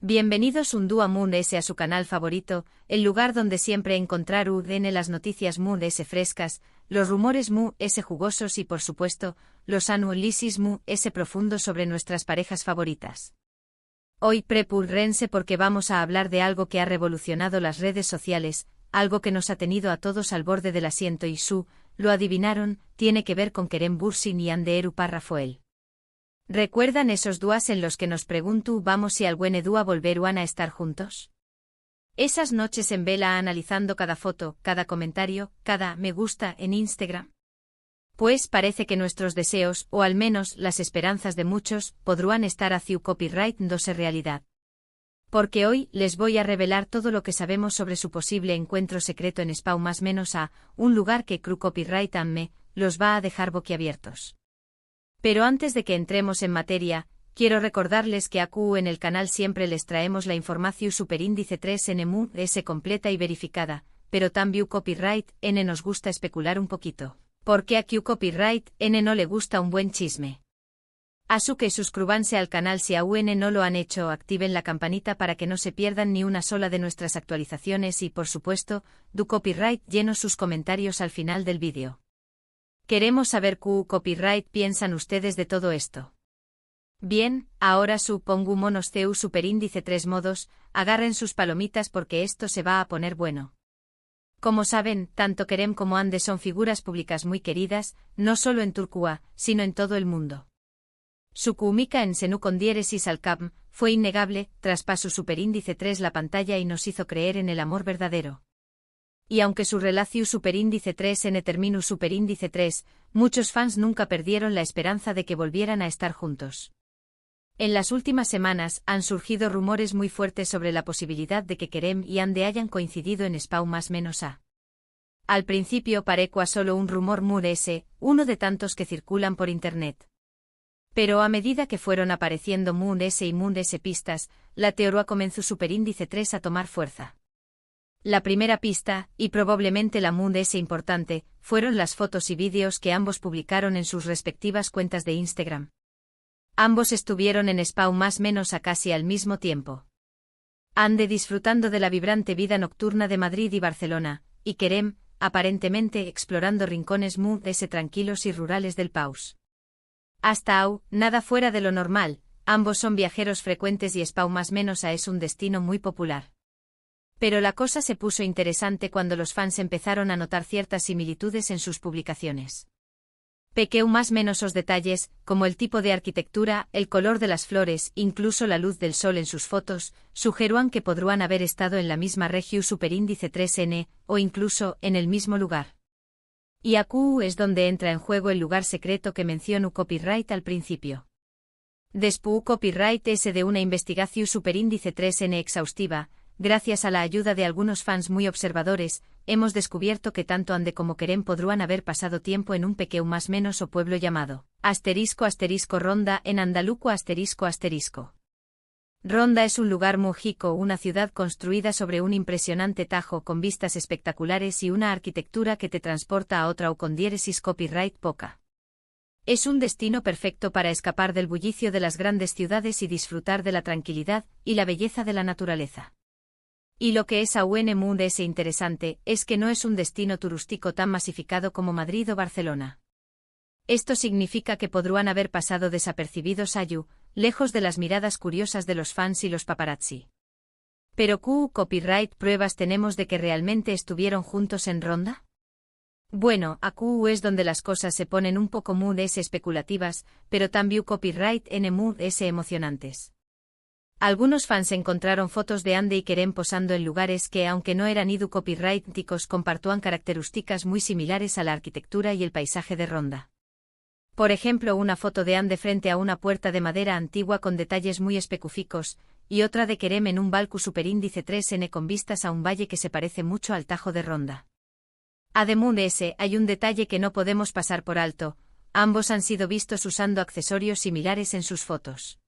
Bienvenidos un día Moon S a su canal favorito, el lugar donde siempre encontrar las noticias Moon S frescas, los rumores Moon S jugosos y por supuesto, los análisis Moon S profundos sobre nuestras parejas favoritas. Hoy prepúrense porque vamos a hablar de algo que ha revolucionado las redes sociales, algo que nos ha tenido a todos al borde del asiento y lo adivinaron, tiene que ver con Kerem Bürsin y Hande Rafael. ¿Recuerdan esos días en los que nos pregunto vamos si algún día volverán a estar juntos? Esas noches en vela analizando cada foto, cada comentario, cada me gusta en Instagram. Pues parece que nuestros deseos, o al menos las esperanzas de muchos, podrán estar a su copyright dándose realidad. Porque hoy les voy a revelar todo lo que sabemos sobre su posible encuentro secreto en Spau más menos a, un lugar que Cru Copyright me los va a dejar boquiabiertos. Pero antes de que entremos en materia, quiero recordarles que aquí en el canal siempre les traemos la información superíndice 3N Moon S completa y verificada, pero también copyright N nos gusta especular un poquito. Porque a Q copyright N no le gusta un buen chisme. Así que suscríbanse al canal si aún no lo han hecho o activen la campanita para que no se pierdan ni una sola de nuestras actualizaciones y por supuesto, du copyright lleno sus comentarios al final del vídeo. Queremos saber qué copyright piensan ustedes de todo esto. Bien, ahora supongamos CU superíndice 3 modos, agarren sus palomitas porque esto se va a poner bueno. Como saben, tanto Kerem como Hande son figuras públicas muy queridas, no solo en Turquía, sino en todo el mundo. Su química en Senu con diéresis al Cap fue innegable, traspasó superíndice 3 la pantalla y nos hizo creer en el amor verdadero. Y aunque su relación superíndice 3N terminó superíndice 3, muchos fans nunca perdieron la esperanza de que volvieran a estar juntos. En las últimas semanas han surgido rumores muy fuertes sobre la posibilidad de que Kerem y Hande hayan coincidido en Spau más menos a. Al principio parecía solo un rumor Moon S, uno de tantos que circulan por internet. Pero a medida que fueron apareciendo Moon S y Moon S pistas, la teoría comenzó superíndice 3 a tomar fuerza. La primera pista, y probablemente la Moon S importante, fueron las fotos y vídeos que ambos publicaron en sus respectivas cuentas de Instagram. Ambos estuvieron en Spau más menos a casi al mismo tiempo. Hande disfrutando de la vibrante vida nocturna de Madrid y Barcelona, y Kerem, aparentemente explorando rincones Moon S tranquilos y rurales del Paus. Hasta ahora, nada fuera de lo normal, ambos son viajeros frecuentes y Spau más menos a es un destino muy popular. Pero la cosa se puso interesante cuando los fans empezaron a notar ciertas similitudes en sus publicaciones. Pequeu más menos os detalles, como el tipo de arquitectura, el color de las flores, incluso la luz del sol en sus fotos, sugerían que podrían haber estado en la misma región superíndice 3N, o incluso en el mismo lugar. Y aquí es donde entra en juego el lugar secreto que mencionó copyright al principio. Después copyright S de una investigación superíndice 3N exhaustiva. Gracias a la ayuda de algunos fans muy observadores, hemos descubierto que tanto Hande como Kerem podrían haber pasado tiempo en un pequeño más menos o pueblo llamado *Ronda en andaluco *. Ronda es un lugar mágico, una ciudad construida sobre un impresionante tajo con vistas espectaculares y una arquitectura que te transporta a otra o con diéresis copyright poca. Es un destino perfecto para escapar del bullicio de las grandes ciudades y disfrutar de la tranquilidad y la belleza de la naturaleza. Y lo que es aún Moon S interesante, es que no es un destino turístico tan masificado como Madrid o Barcelona. Esto significa que podrán haber pasado desapercibidos allí, lejos de las miradas curiosas de los fans y los paparazzi. Pero ¿qué copyright pruebas tenemos de que realmente estuvieron juntos en Ronda? Bueno, aquí es donde las cosas se ponen un poco Moon S especulativas, pero también copyright N Moon S emocionantes. Algunos fans encontraron fotos de Hande y Kerem posando en lugares que, aunque no eran copyrighticos, compartían características muy similares a la arquitectura y el paisaje de Ronda. Por ejemplo, una foto de Hande frente a una puerta de madera antigua con detalles muy específicos, y otra de Kerem en un balcón superíndice 3N con vistas a un valle que se parece mucho al Tajo de Ronda. Además hay un detalle que no podemos pasar por alto, ambos han sido vistos usando accesorios similares en sus fotos.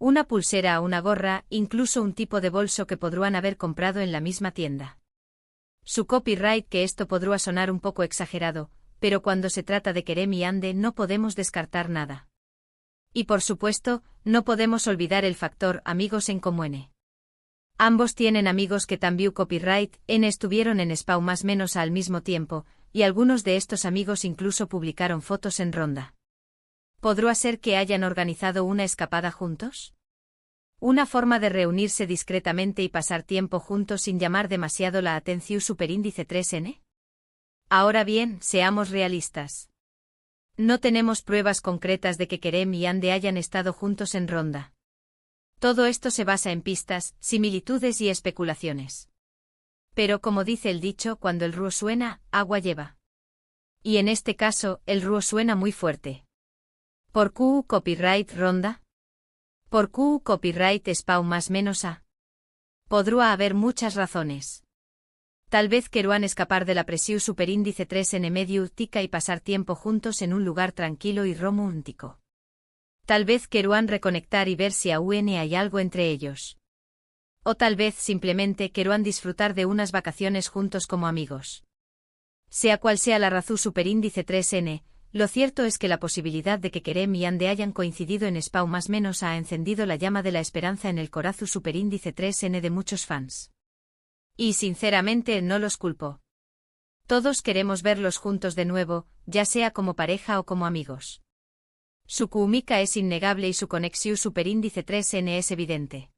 Una pulsera o una gorra, incluso un tipo de bolso que podrán haber comprado en la misma tienda. Su copyright que esto podrá sonar un poco exagerado, pero cuando se trata de Kerem y Hande no podemos descartar nada. Y por supuesto, no podemos olvidar el factor amigos en común. Ambos tienen amigos que también copyright en estuvieron en Spawn más menos al mismo tiempo, y algunos de estos amigos incluso publicaron fotos en Ronda. ¿Podría ser que hayan organizado una escapada juntos? Una forma de reunirse discretamente y pasar tiempo juntos sin llamar demasiado la atención superíndice 3N. Ahora bien, seamos realistas. No tenemos pruebas concretas de que Kerem y Ande hayan estado juntos en Ronda. Todo esto se basa en pistas, similitudes y especulaciones. Pero como dice el dicho, cuando el río suena, agua lleva. Y en este caso, el río suena muy fuerte. ¿Por qué copyright Ronda? ¿Por qué copyright Spawn más menos a? Podría haber muchas razones. Tal vez querían escapar de la presión superíndice 3N medio tica y pasar tiempo juntos en un lugar tranquilo y romántico. Tal vez querían reconectar y ver si aún hay algo entre ellos. O tal vez simplemente querían disfrutar de unas vacaciones juntos como amigos. Sea cual sea la razón superíndice 3N, lo cierto es que la posibilidad de que Kerem y Ande hayan coincidido en Spawn más menos ha encendido la llama de la esperanza en el corazón superíndice 3N de muchos fans. Y sinceramente no los culpo. Todos queremos verlos juntos de nuevo, ya sea como pareja o como amigos. Su química es innegable y su conexión superíndice 3N es evidente.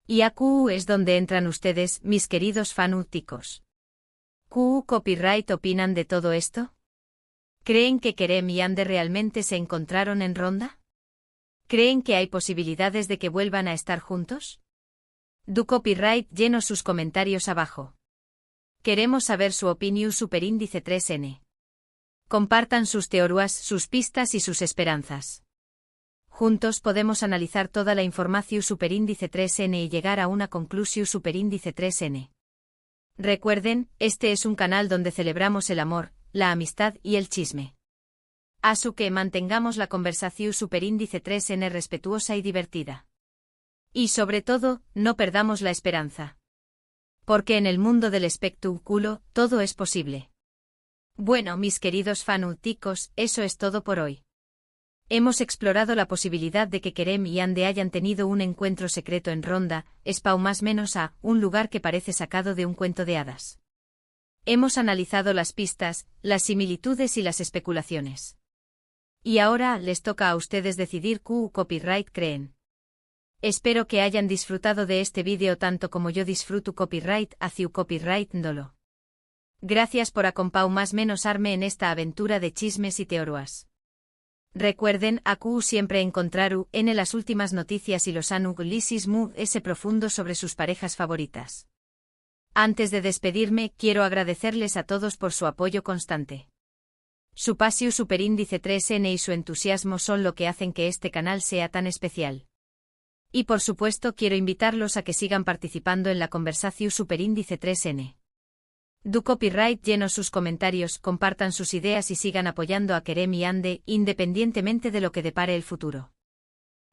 Y aquí es donde entran ustedes, mis queridos fanáticos. ¿Qué copyright opinan de todo esto? ¿Creen que Kerem y Ande realmente se encontraron en Ronda? ¿Creen que hay posibilidades de que vuelvan a estar juntos? Du copyright lleno sus comentarios abajo. Queremos saber su opinión superíndice 3N. Compartan sus teorías, sus pistas y sus esperanzas. Juntos podemos analizar toda la información superíndice 3N y llegar a una conclusión superíndice 3N. Recuerden, este es un canal donde celebramos el amor, la amistad y el chisme. Así que mantengamos la conversación superíndice 3N respetuosa y divertida. Y sobre todo, no perdamos la esperanza. Porque en el mundo del espectáculo, todo es posible. Bueno, mis queridos fanáticos, eso es todo por hoy. Hemos explorado la posibilidad de que Kerem y Ande hayan tenido un encuentro secreto en Ronda, Spawn más menos a, un lugar que parece sacado de un cuento de hadas. Hemos analizado las pistas, las similitudes y las especulaciones. Y ahora les toca a ustedes decidir qué copyright creen. Espero que hayan disfrutado de este vídeo tanto como yo disfruto copyright hacia copyright ndolo. Gracias por acompañar más menos arme en esta aventura de chismes y teorías. Recuerden, aquí siempre encontraru en las últimas noticias y los análisis ese profundo sobre sus parejas favoritas. Antes de despedirme, quiero agradecerles a todos por su apoyo constante. Su pasión superíndice 3N y su entusiasmo son lo que hacen que este canal sea tan especial. Y por supuesto quiero invitarlos a que sigan participando en la conversación superíndice 3N. Du copyright lleno sus comentarios, compartan sus ideas y sigan apoyando a Kerem y Ande, independientemente de lo que depare el futuro.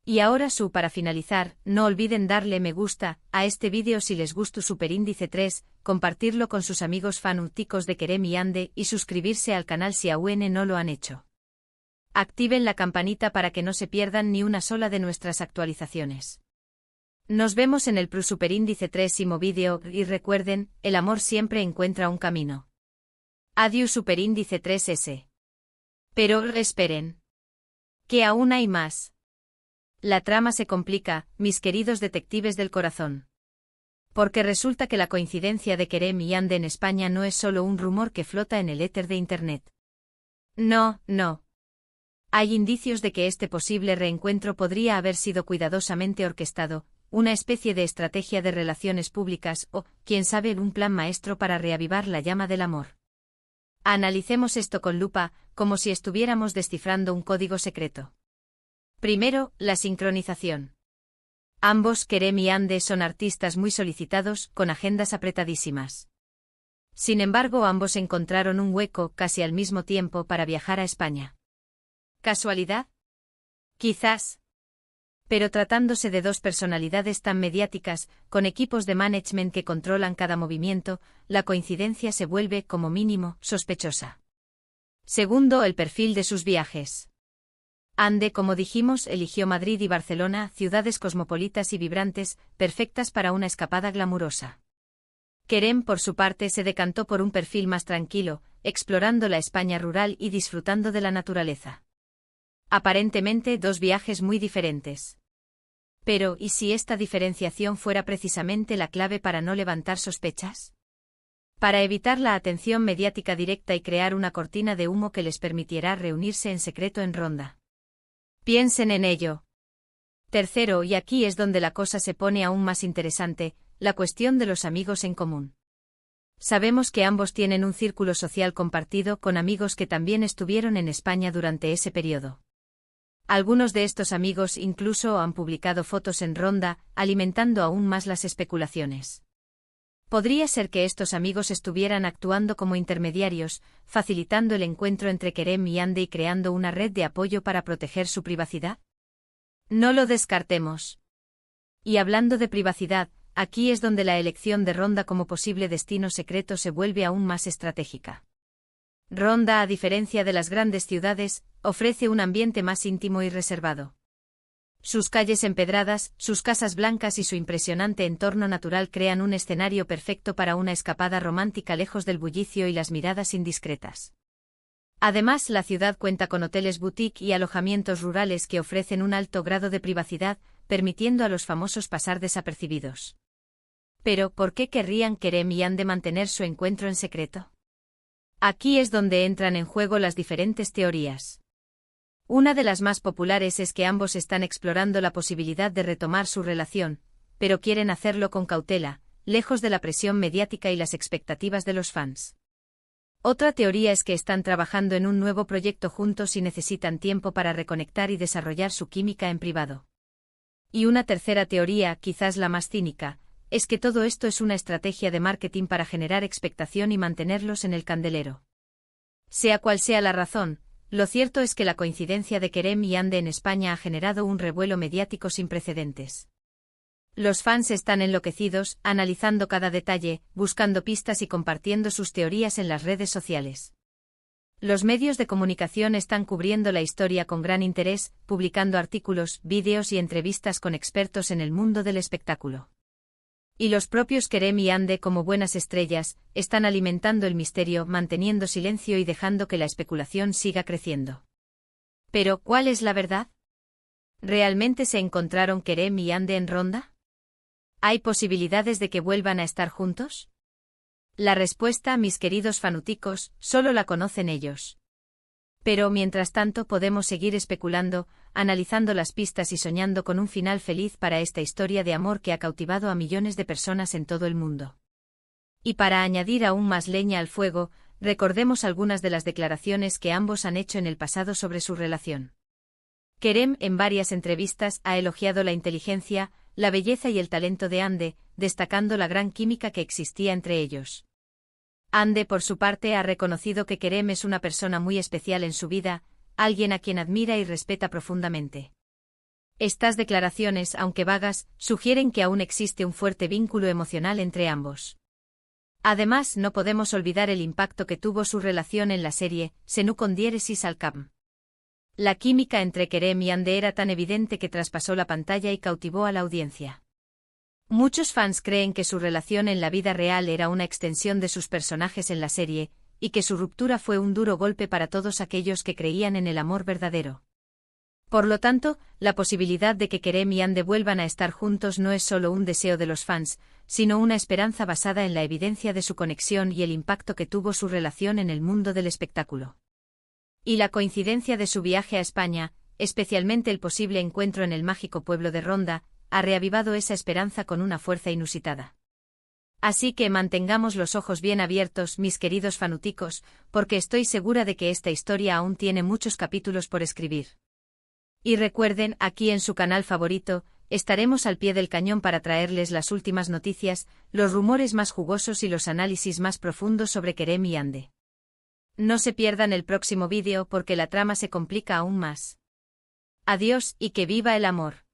Y ahora para finalizar, no olviden darle me gusta a este vídeo si les gustó superíndice 3, compartirlo con sus amigos fanáticos de Kerem y Ande y suscribirse al canal si aún no lo han hecho. Activen la campanita para que no se pierdan ni una sola de nuestras actualizaciones. Nos vemos en el superíndice 3º vídeo y recuerden, el amor siempre encuentra un camino. Adiós superíndice 3S. Pero esperen. Que aún hay más. La trama se complica, mis queridos detectives del corazón. Porque resulta que la coincidencia de Kerem y Ande en España no es solo un rumor que flota en el éter de Internet. No. Hay indicios de que este posible reencuentro podría haber sido cuidadosamente orquestado, una especie de estrategia de relaciones públicas o, quién sabe, un plan maestro para reavivar la llama del amor. Analicemos esto con lupa, como si estuviéramos descifrando un código secreto. Primero, la sincronización. Ambos, Kerem y Ande, son artistas muy solicitados, con agendas apretadísimas. Sin embargo, ambos encontraron un hueco, casi al mismo tiempo, para viajar a España. ¿Casualidad? Quizás. Pero tratándose de dos personalidades tan mediáticas, con equipos de management que controlan cada movimiento, la coincidencia se vuelve, como mínimo, sospechosa. Segundo, el perfil de sus viajes. Ande, como dijimos, eligió Madrid y Barcelona, ciudades cosmopolitas y vibrantes, perfectas para una escapada glamurosa. Kerem, por su parte, se decantó por un perfil más tranquilo, explorando la España rural y disfrutando de la naturaleza. Aparentemente, dos viajes muy diferentes. Pero, ¿y si esta diferenciación fuera precisamente la clave para no levantar sospechas? Para evitar la atención mediática directa y crear una cortina de humo que les permitiera reunirse en secreto en Ronda. Piensen en ello. Tercero, y aquí es donde la cosa se pone aún más interesante, la cuestión de los amigos en común. Sabemos que ambos tienen un círculo social compartido con amigos que también estuvieron en España durante ese periodo. Algunos de estos amigos incluso han publicado fotos en Ronda, alimentando aún más las especulaciones. ¿Podría ser que estos amigos estuvieran actuando como intermediarios, facilitando el encuentro entre Kerem y Ande y creando una red de apoyo para proteger su privacidad? No lo descartemos. Y hablando de privacidad, aquí es donde la elección de Ronda como posible destino secreto se vuelve aún más estratégica. Ronda, a diferencia de las grandes ciudades, ofrece un ambiente más íntimo y reservado. Sus calles empedradas, sus casas blancas y su impresionante entorno natural crean un escenario perfecto para una escapada romántica lejos del bullicio y las miradas indiscretas. Además, la ciudad cuenta con hoteles boutique y alojamientos rurales que ofrecen un alto grado de privacidad, permitiendo a los famosos pasar desapercibidos. Pero, ¿por qué querrían Kerem y Ande mantener su encuentro en secreto? Aquí es donde entran en juego las diferentes teorías. Una de las más populares es que ambos están explorando la posibilidad de retomar su relación, pero quieren hacerlo con cautela, lejos de la presión mediática y las expectativas de los fans. Otra teoría es que están trabajando en un nuevo proyecto juntos y necesitan tiempo para reconectar y desarrollar su química en privado. Y una tercera teoría, quizás la más cínica, es que todo esto es una estrategia de marketing para generar expectación y mantenerlos en el candelero. Sea cual sea la razón, lo cierto es que la coincidencia de Kerem y Ande en España ha generado un revuelo mediático sin precedentes. Los fans están enloquecidos, analizando cada detalle, buscando pistas y compartiendo sus teorías en las redes sociales. Los medios de comunicación están cubriendo la historia con gran interés, publicando artículos, vídeos y entrevistas con expertos en el mundo del espectáculo. Y los propios Kerem y Ande, como buenas estrellas, están alimentando el misterio, manteniendo silencio y dejando que la especulación siga creciendo. Pero, ¿cuál es la verdad? ¿Realmente se encontraron Kerem y Ande en Ronda? ¿Hay posibilidades de que vuelvan a estar juntos? La respuesta, mis queridos fanáticos, solo la conocen ellos. Pero mientras tanto podemos seguir especulando, analizando las pistas y soñando con un final feliz para esta historia de amor que ha cautivado a millones de personas en todo el mundo. Y para añadir aún más leña al fuego, recordemos algunas de las declaraciones que ambos han hecho en el pasado sobre su relación. Kerem, en varias entrevistas, ha elogiado la inteligencia, la belleza y el talento de Ande, destacando la gran química que existía entre ellos. Ande, por su parte, ha reconocido que Kerem es una persona muy especial en su vida, alguien a quien admira y respeta profundamente. Estas declaraciones, aunque vagas, sugieren que aún existe un fuerte vínculo emocional entre ambos. Además, no podemos olvidar el impacto que tuvo su relación en la serie Senu con diéresis al Camp. La química entre Kerem y Ande era tan evidente que traspasó la pantalla y cautivó a la audiencia. Muchos fans creen que su relación en la vida real era una extensión de sus personajes en la serie, y que su ruptura fue un duro golpe para todos aquellos que creían en el amor verdadero. Por lo tanto, la posibilidad de que Kerem y Ande vuelvan a estar juntos no es solo un deseo de los fans, sino una esperanza basada en la evidencia de su conexión y el impacto que tuvo su relación en el mundo del espectáculo. Y la coincidencia de su viaje a España, especialmente el posible encuentro en el mágico pueblo de Ronda, ha reavivado esa esperanza con una fuerza inusitada. Así que mantengamos los ojos bien abiertos, mis queridos fanáticos, porque estoy segura de que esta historia aún tiene muchos capítulos por escribir. Y recuerden, aquí en su canal favorito, estaremos al pie del cañón para traerles las últimas noticias, los rumores más jugosos y los análisis más profundos sobre Kerem y Ande. No se pierdan el próximo vídeo porque la trama se complica aún más. Adiós y que viva el amor.